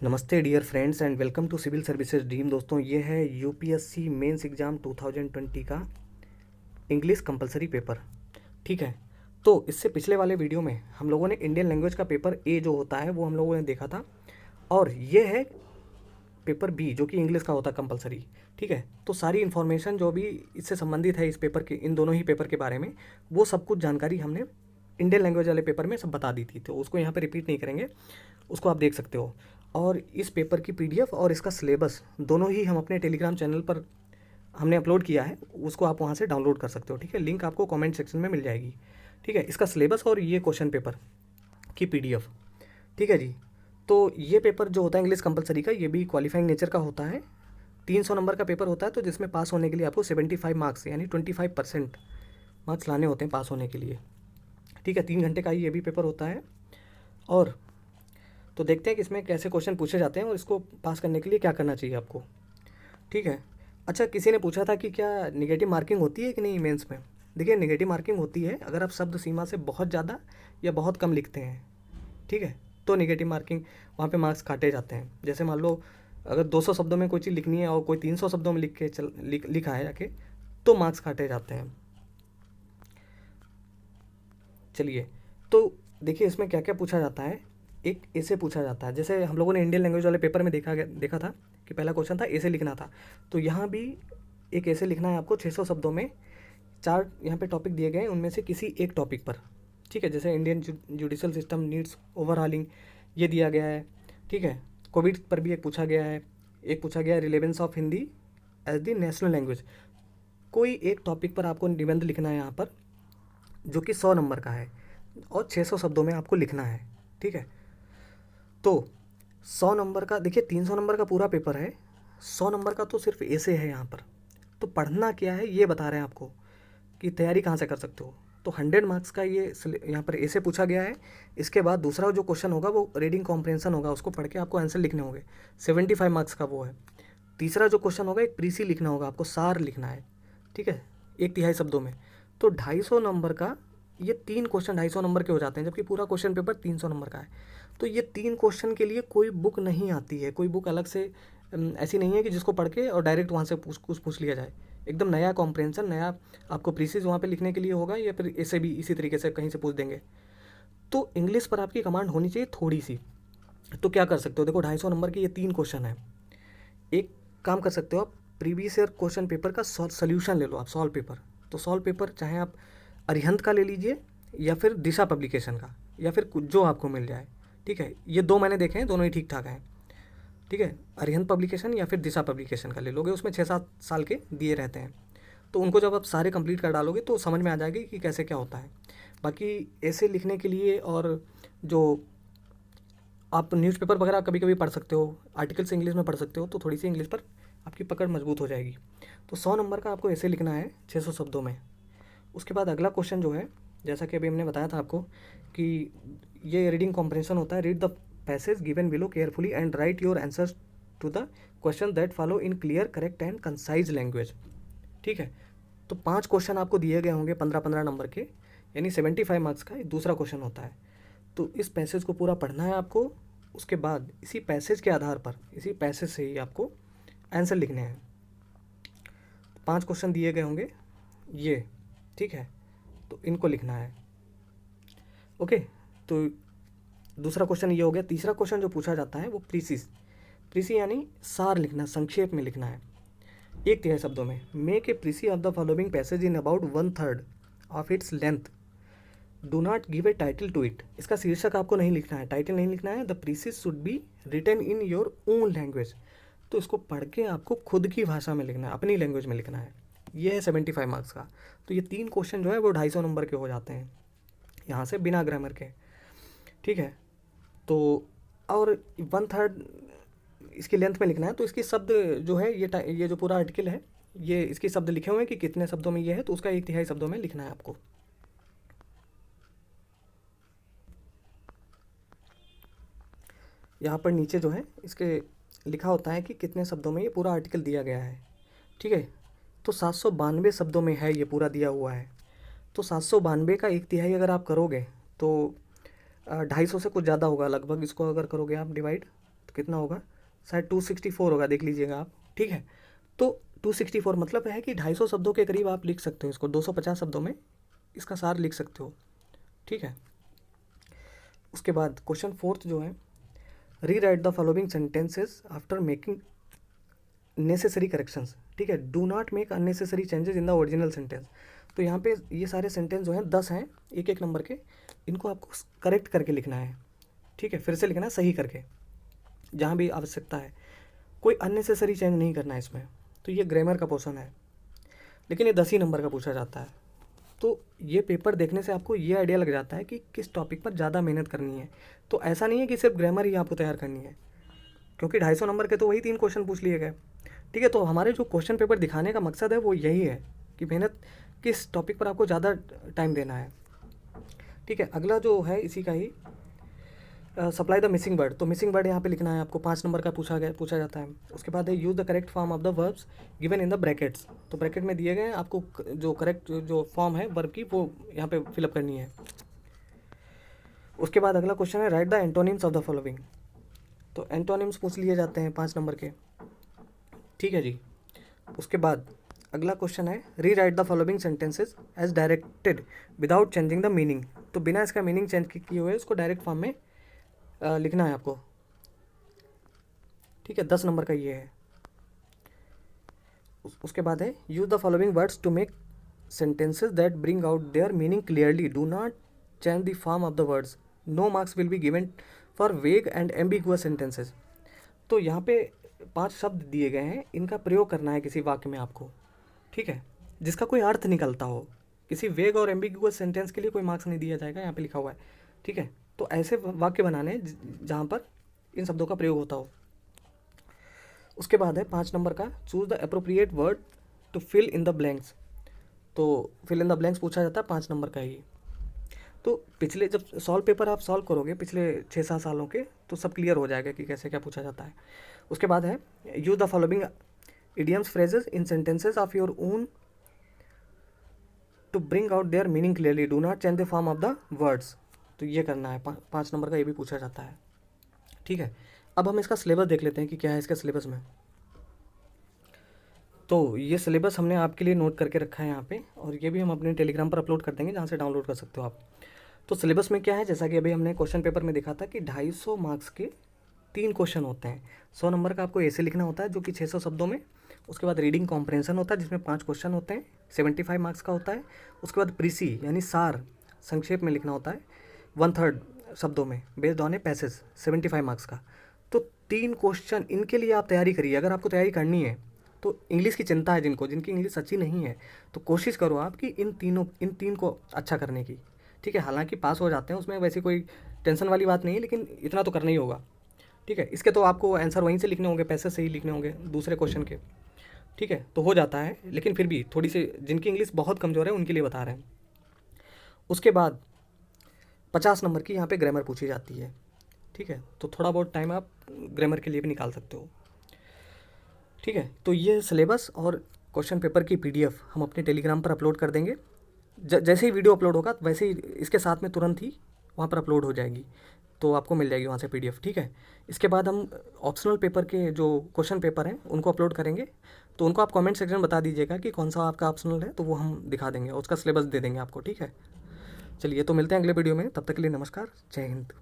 नमस्ते dear friends and welcome to civil services dream. दोस्तों, ये है यूपीएससी मेंस एग्ज़ाम 2020 का इंग्लिश कंपलसरी पेपर। ठीक है, तो इससे पिछले वाले वीडियो में हम लोगों ने इंडियन लैंग्वेज का पेपर ए जो होता है वो हम लोगों ने देखा था, और ये है पेपर बी जो कि इंग्लिश का होता है कंपलसरी। ठीक है, तो सारी इन्फॉर्मेशन जो भी इससे संबंधित है इस पेपर के, इन दोनों ही पेपर के बारे में, वो सब कुछ जानकारी हमने इंडियन लैंग्वेज वाले पेपर में सब बता दी थी, तो उसको यहाँ पे रिपीट नहीं करेंगे, उसको आप देख सकते हो। और इस पेपर की पीडीएफ और इसका सिलेबस दोनों ही हम अपने टेलीग्राम चैनल पर हमने अपलोड किया है, उसको आप वहाँ से डाउनलोड कर सकते हो। ठीक है, लिंक आपको कमेंट सेक्शन में मिल जाएगी। ठीक है, इसका सिलेबस और ये क्वेश्चन पेपर की पीडीएफ। ठीक है जी, तो ये पेपर जो होता है इंग्लिश कंपलसरी का, ये भी क्वालिफाइंग नेचर का होता है। 300 नंबर का पेपर होता है, तो जिसमें पास होने के लिए आपको 75 मार्क्स यानी 25% मार्क्स लाने होते हैं पास होने के लिए। ठीक है, 3 घंटे का ही ये भी पेपर होता है। और तो देखते हैं कि इसमें कैसे क्वेश्चन पूछे जाते हैं और इसको पास करने के लिए क्या करना चाहिए आपको। ठीक है, अच्छा, किसी ने पूछा था कि क्या निगेटिव मार्किंग होती है कि नहीं मेंस में। देखिए, निगेटिव मार्किंग होती है अगर आप शब्द सीमा से बहुत ज़्यादा या बहुत कम लिखते हैं। ठीक है, तो निगेटिव मार्किंग वहाँ पे मार्क्स काटे जाते हैं। जैसे मान लो अगर 200 शब्दों में कोई चीज़ लिखनी है और कोई 300 शब्दों में लिखा है जाके, तो मार्क्स काटे जाते हैं। चलिए, तो देखिए इसमें क्या क्या पूछा जाता है। एक ऐसे पूछा जाता है, जैसे हम लोगों ने इंडियन लैंग्वेज वाले पेपर में देखा था कि पहला क्वेश्चन था ऐसे लिखना था, तो यहाँ भी एक ऐसे लिखना है आपको 600 शब्दों में। 4 यहाँ पे टॉपिक दिए गए हैं, उनमें से किसी एक टॉपिक पर। ठीक है, जैसे Indian judicial system needs overhauling, ये दिया गया है। ठीक है, कोविड पर भी एक पूछा गया है। एक पूछा गया है relevance of Hindi as the national language. कोई एक टॉपिक पर आपको निबंध लिखना है यहाँ पर, जो कि 100 नंबर का है और 600 शब्दों में आपको लिखना है। ठीक है, तो 100 नंबर का, देखिए 300 नंबर का पूरा पेपर है, 100 नंबर का तो सिर्फ ऐसे है यहाँ पर। तो पढ़ना क्या है ये बता रहे हैं आपको कि तैयारी कहाँ से कर सकते हो। तो 100 मार्क्स का ये यहाँ पर ऐसे पूछा गया है। इसके बाद दूसरा जो क्वेश्चन होगा वो रीडिंग कॉम्प्रहेंशन होगा, उसको पढ़ के आपको आंसर लिखने होंगे। 75 मार्क्स का वो है। तीसरा जो क्वेश्चन होगा एक प्रीसी लिखना होगा, आपको सार लिखना है। ठीक है, 1/3 शब्दों में। तो 250 नंबर का ये 3 क्वेश्चन 250 नंबर के हो जाते हैं, जबकि पूरा क्वेश्चन पेपर 300 नंबर का है। तो ये 3 क्वेश्चन के लिए कोई बुक नहीं आती है, कोई बुक अलग से ऐसी नहीं है कि जिसको पढ़ के और डायरेक्ट वहाँ से पूछ लिया जाए। एकदम नया कॉम्प्रहेंशन, नया आपको प्रीसीज वहाँ पे लिखने के लिए होगा, या फिर ऐसे भी इसी तरीके से कहीं से पूछ देंगे। तो इंग्लिश पर आपकी कमांड होनी चाहिए थोड़ी सी। तो क्या कर सकते हो, देखो 250 नंबर के ये 3 क्वेश्चन है। एक काम कर सकते हो आप, प्रीवियस ईयर क्वेश्चन पेपर का सोल्यूशन ले लो आप, सॉल्व पेपर। तो सॉल्व पेपर चाहे आप अरिहंत का ले लीजिए या फिर दिशा पब्लिकेशन का, या फिर जो आपको मिल जाए। ठीक है, ये 2 मैंने देखे हैं, दोनों ही ठीक ठाक हैं। ठीक है, अरिहंत पब्लिकेशन या फिर दिशा पब्लिकेशन का ले लोगे, उसमें 6-7 साल के दिए रहते हैं। तो उनको जब आप सारे कंप्लीट कर डालोगे तो समझ में आ जाएगी कि कैसे क्या होता है। बाकी ऐसे लिखने के लिए, और जो आप न्यूज़पेपर वगैरह कभी कभी पढ़ सकते हो, आर्टिकल्स इंग्लिश में पढ़ सकते हो, तो थोड़ी सी इंग्लिश पर आपकी पकड़ मजबूत हो जाएगी। तो 100 नंबर का आपको ऐसे लिखना है 600 शब्दों में। उसके बाद अगला क्वेश्चन जो है, जैसा कि अभी हमने बताया था आपको कि ये रीडिंग कॉम्प्रहेंशन होता है। Read the passage given below carefully and write your answers to the question that follow in clear correct and concise language. ठीक है, तो 5 क्वेश्चन आपको दिए गए होंगे 15-15 नंबर के, यानी 75 मार्क्स का दूसरा क्वेश्चन होता है। तो इस पैसेज को पूरा पढ़ना है आपको। उसके बाद इसी पैसेज के आधार पर, इसी पैसेज से ही आपको आंसर लिखने हैं। 5 क्वेश्चन दिए गए होंगे ये। ठीक है, तो इनको लिखना है। ओके, तो दूसरा क्वेश्चन ये हो गया। तीसरा क्वेश्चन जो पूछा जाता है वो प्रीसी यानी सार लिखना, संक्षेप में लिखना है 1/3 शब्दों में। Make a precis of the following passage in about 1/3 of its length. Do not give a title to it. इसका शीर्षक आपको नहीं लिखना है, टाइटल नहीं लिखना है। The precis should be written in your own language. तो इसको पढ़ के आपको खुद की भाषा में लिखना है, अपनी लैंग्वेज में लिखना है। ये है 75 मार्क्स का। तो ये 3 क्वेश्चन जो है वो 250 नंबर के हो जाते हैं यहाँ से, बिना ग्रामर के। ठीक है, तो और 1/3 इसकी लेंथ में लिखना है। तो इसकी शब्द जो है, ये जो पूरा आर्टिकल है, ये इसके शब्द लिखे हुए हैं कि कितने शब्दों में ये है, तो उसका 1/3 शब्दों में लिखना है आपको। यहाँ पर नीचे जो है इसके लिखा होता है कि कितने शब्दों में ये पूरा आर्टिकल दिया गया है। ठीक है, तो 792 शब्दों में है ये पूरा दिया हुआ है। तो 792 का 1/3 अगर आप करोगे तो 250 से कुछ ज़्यादा होगा लगभग। इसको अगर करोगे आप डिवाइड, तो कितना होगा, शायद 264 होगा, देख लीजिएगा आप, ठीक है। तो 264 मतलब है कि 250 शब्दों के करीब आप लिख सकते हो इसको, 250 शब्दों में इसका सार लिख सकते हो, ठीक है। उसके बाद क्वेश्चन 4 जो है, rewrite the following sentences after making necessary corrections, ठीक है। Do not make unnecessary changes in the original sentence. तो यहाँ पे ये सारे सेंटेंस जो हैं 10 हैं, एक एक नंबर के, इनको आपको करेक्ट करके लिखना है, ठीक है, फिर से लिखना है सही करके, जहाँ भी आवश्यकता है, कोई अननेसेसरी चेंज नहीं करना है इसमें। तो ये ग्रामर का पोर्शन है, लेकिन ये 10 ही नंबर का पूछा जाता है। तो ये पेपर देखने से आपको ये आइडिया लग जाता है कि किस टॉपिक पर ज़्यादा मेहनत करनी है। तो ऐसा नहीं है कि सिर्फ ग्रामर ही आपको तैयार करनी है, क्योंकि 250 नंबर के तो वही 3 क्वेश्चन पूछ लिए गए, ठीक है। तो हमारे जो क्वेश्चन पेपर दिखाने का मकसद है वो यही है कि मेहनत किस टॉपिक पर आपको ज़्यादा टाइम देना है, ठीक है। अगला जो है इसी का ही, सप्लाई द मिसिंग वर्ड। तो मिसिंग वर्ड यहाँ पे लिखना है आपको, 5 नंबर का पूछा जाता है। उसके बाद है use the correct form of the verbs given in the brackets. तो ब्रैकेट में दिए गए हैं, आपको जो करेक्ट जो फॉर्म है वर्ब की वो यहाँ पे फिलअप करनी है। उसके बाद अगला क्वेश्चन है right the antonyms of the following. तो एंटोनिम्स पूछ लिए जाते हैं 5 नंबर के, ठीक है जी। उसके बाद अगला क्वेश्चन है rewrite the following sentences as directed without changing the meaning. तो बिना इसका मीनिंग चेंज किए हुए इसको डायरेक्ट फॉर्म में लिखना है आपको, ठीक है। 10 नंबर का ये है। उसके बाद है use the following words to make sentences that bring out their meaning clearly, do not change the form of the words, no marks will be given for vague and ambiguous sentences. तो यहाँ पे 5 शब्द दिए गए हैं, इनका प्रयोग करना है किसी वाक्य में आपको, ठीक है, जिसका कोई अर्थ निकलता हो। किसी वेग और एम्बिगुअस सेंटेंस के लिए कोई मार्क्स नहीं दिया जाएगा, यहाँ पे लिखा हुआ है, ठीक है। तो ऐसे वाक्य बनाने जहाँ पर इन शब्दों का प्रयोग होता हो। उसके बाद है 5 नंबर का choose the appropriate word to fill in the blanks. तो फिल इन द ब्लैंक्स पूछा जाता है 5 नंबर का ही। तो पिछले जब सॉल्व पेपर आप सॉल्व करोगे पिछले 6-7 सालों के, तो सब क्लियर हो जाएगा कि कैसे क्या पूछा जाता है। उसके बाद है use the following idioms phrases in sentences of your own to bring out their meaning clearly, do not change the form of the words. तो ये करना है, 5 नंबर का ये भी पूछा जाता है, ठीक है। अब हम इसका सिलेबस देख लेते हैं कि क्या है इसका सिलेबस में। तो ये सिलेबस हमने आपके लिए नोट करके रखा है यहाँ पे, और ये भी हम अपने टेलीग्राम पर अपलोड कर देंगे, जहाँ से डाउनलोड कर सकते हो आप। तो सिलेबस में क्या है, जैसा कि अभी हमने क्वेश्चन पेपर में देखा था कि 250 मार्क्स के 3 क्वेश्चन होते हैं। 100 नंबर का आपको ऐसे लिखना होता है जो कि 600 शब्दों में। उसके बाद रीडिंग कॉम्प्रहेंशन होता है जिसमें 5 क्वेश्चन होते हैं, 75 मार्क्स का होता है। उसके बाद प्रीसी यानी सार, संक्षेप में लिखना होता है 1/3 शब्दों में, based on a passage, 75 marks का। तो 3 क्वेश्चन इनके लिए आप तैयारी करिए। अगर आपको तैयारी करनी है तो इंग्लिश की चिंता है जिनकी इंग्लिश अच्छी नहीं है, तो कोशिश करो आप कि इन 3 को अच्छा करने की, ठीक है। हालांकि पास हो जाते हैं, उसमें वैसे कोई टेंशन वाली बात नहीं है, लेकिन इतना तो करना ही होगा, ठीक है। इसके तो आपको आंसर वहीं से लिखने होंगे, पैसे से ही लिखने होंगे दूसरे क्वेश्चन के, ठीक है। तो हो जाता है, लेकिन फिर भी थोड़ी सी जिनकी इंग्लिश बहुत कमज़ोर है उनके लिए बता रहे हैं। उसके बाद 50 नंबर की यहाँ पे ग्रामर पूछी जाती है, ठीक है। तो थोड़ा बहुत टाइम आप ग्रामर के लिए भी निकाल सकते हो, ठीक है। तो ये सिलेबस और क्वेश्चन पेपर की PDF हम अपने टेलीग्राम पर अपलोड कर देंगे। जैसे ही वीडियो अपलोड होगा वैसे ही इसके साथ में तुरंत ही वहाँ पर अपलोड हो जाएगी, तो आपको मिल जाएगी वहाँ से PDF, ठीक है। इसके बाद हम ऑप्शनल पेपर के जो क्वेश्चन पेपर हैं उनको अपलोड करेंगे, तो उनको आप कमेंट सेक्शन में बता दीजिएगा कि कौन सा आपका ऑप्शनल है, तो वो हम दिखा देंगे, उसका सिलेबस दे देंगे आपको, ठीक है। चलिए, तो मिलते हैं अगले वीडियो में, तब तक के लिए नमस्कार, जय हिंद।